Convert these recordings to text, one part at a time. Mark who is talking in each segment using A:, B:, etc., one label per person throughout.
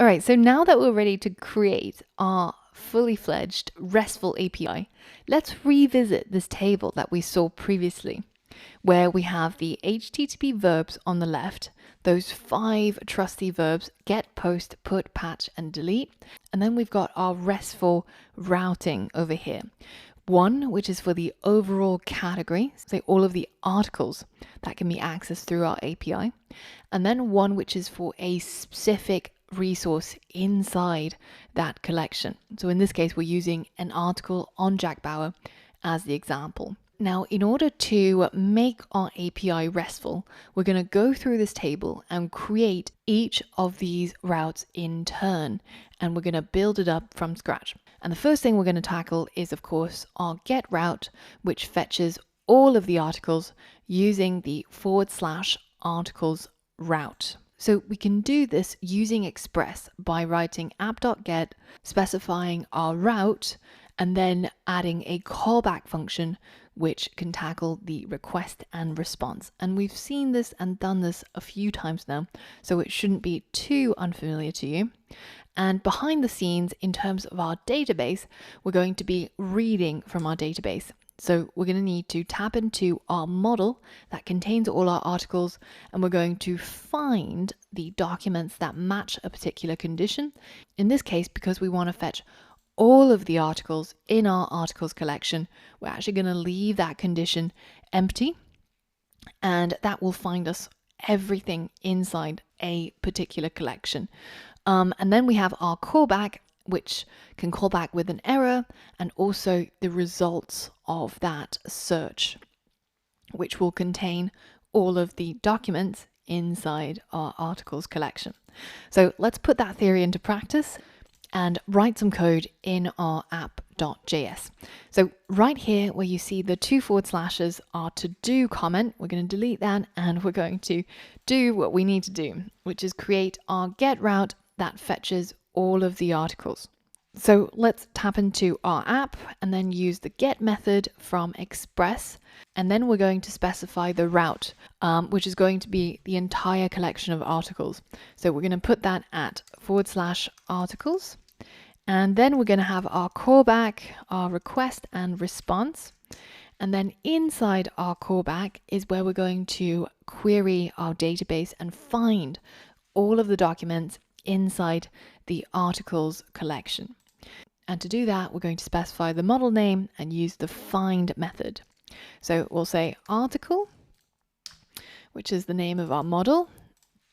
A: All right, so now that we're ready to create our fully fledged RESTful API, let's revisit this table that we saw previously, where we have the HTTP verbs on the left, those 5 trusty verbs: get, post, put, patch, and delete. And then we've got our RESTful routing over here. One, which is for the overall category, so all of the articles that can be accessed through our API. And then one, which is for a specific resource inside that collection. So in this case, we're using an article on Jack Bauer as the example. Now, in order to make our API RESTful, we're going to go through this table and create each of these routes in turn, and we're going to build it up from scratch. And the first thing we're going to tackle is, of course, our get route, which fetches all of the articles using the /articles route. So we can do this using Express by writing app.get, specifying our route, and then adding a callback function which can tackle the request and response. And we've seen this and done this a few times now, so it shouldn't be too unfamiliar to you. And behind the scenes, in terms of our database, we're going to be reading from our database. So we're going to need to tap into our model that contains all our articles, and we're going to find the documents that match a particular condition. In this case, because we want to fetch all of the articles in our articles collection, we're actually going to leave that condition empty, and that will find us everything inside a particular collection. And then we have our callback, which can call back with an error, and also the results of that search, which will contain all of the documents inside our articles collection. So let's put that theory into practice and write some code in our app.js. So right here where you see the 2 /, our to do comment, we're going to delete that, and we're going to do what we need to do, which is create our get route that fetches all of the articles. So let's tap into our app and then use the get method from Express. And then we're going to specify the route, which is going to be the entire collection of articles. So we're going to put that at /articles. And then we're going to have our callback, our request and response. And then inside our callback is where we're going to query our database and find all of the documents inside the articles collection. And to do that, we're going to specify the model name and use the find method. So we'll say article, which is the name of our model,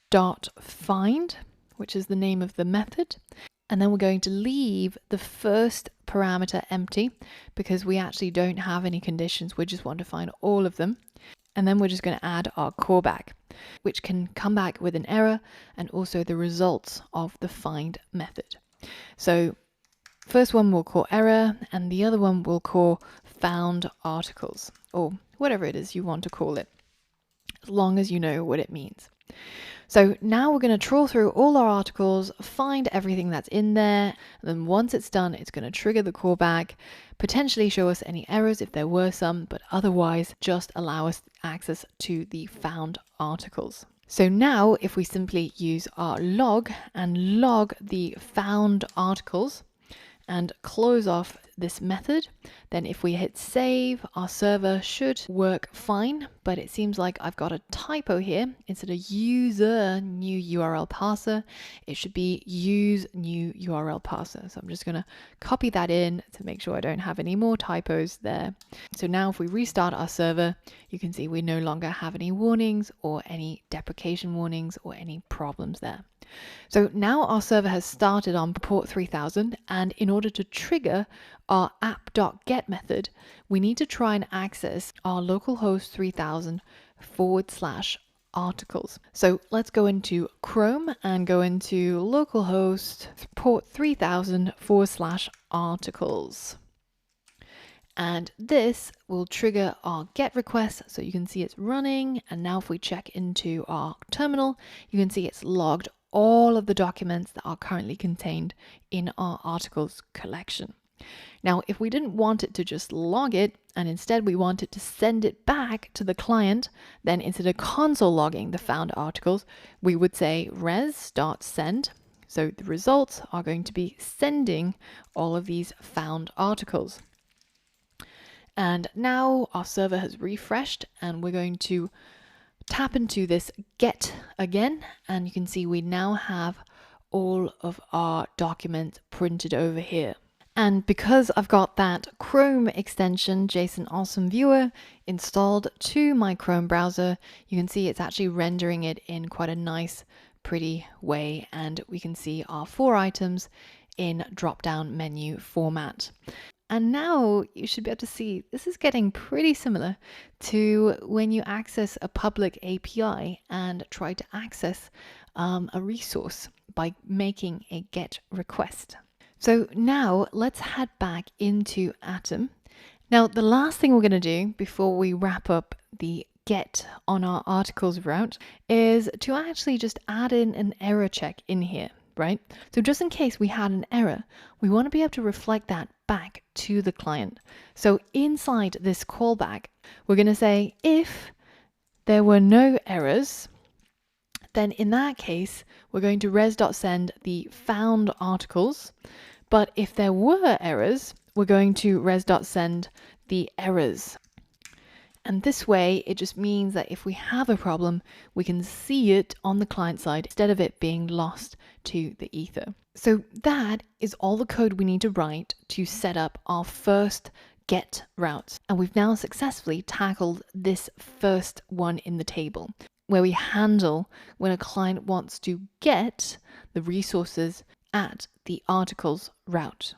A: dot find, which is the name of the method. And then we're going to leave the first parameter empty because we actually don't have any conditions. We just want to find all of them. And then we're just going to add our callback, which can come back with an error and also the results of the find method. So first one we'll call error, and the other one we'll call found articles, or whatever it is you want to call it, as long as you know what it means. So now we're going to trawl through all our articles, find everything that's in there, and then once it's done, it's going to trigger the callback, potentially show us any errors if there were some, but otherwise just allow us access to the found articles. So now if we simply use our log and log the found articles and close off this method, then if we hit save, our server should work fine, but it seems like I've got a typo here. Instead of user new URL parser, it should be use new URL parser. So I'm just going to copy that in to make sure I don't have any more typos there. So now if we restart our server, you can see we no longer have any warnings or any deprecation warnings or any problems there. So now our server has started on port 3000, and in order to trigger our app.get method, we need to try and access our localhost 3000 /articles. So let's go into Chrome and go into localhost port 3000 /articles. And this will trigger our get request. So you can see it's running. And now if we check into our terminal, you can see it's logged all of the documents that are currently contained in our articles collection. Now, if we didn't want it to just log it, and instead we wanted to send it back to the client, then instead of console logging the found articles, we would say res.send. So the results are going to be sending all of these found articles. And now our server has refreshed, and we're going to tap into this get again, and you can see we now have all of our documents printed over here. And because I've got that Chrome extension, JSON Awesome Viewer, installed to my Chrome browser, you can see it's actually rendering it in quite a nice, pretty way. And we can see our 4 items in drop-down menu format. And now you should be able to see this is getting pretty similar to when you access a public API and try to access a resource by making a GET request. So now let's head back into Atom. Now, the last thing we're going to do before we wrap up the GET on our articles route is to actually just add in an error check in here, right? So just in case we had an error, we want to be able to reflect that back to the client. So inside this callback, we're going to say if there were no errors, then in that case, we're going to res.send the found articles. But if there were errors, we're going to res.send the errors. And this way, it just means that if we have a problem, we can see it on the client side instead of it being lost to the ether. So that is all the code we need to write to set up our first GET routes. And we've now successfully tackled this first one in the table, where we handle when a client wants to get the resources at the articles route.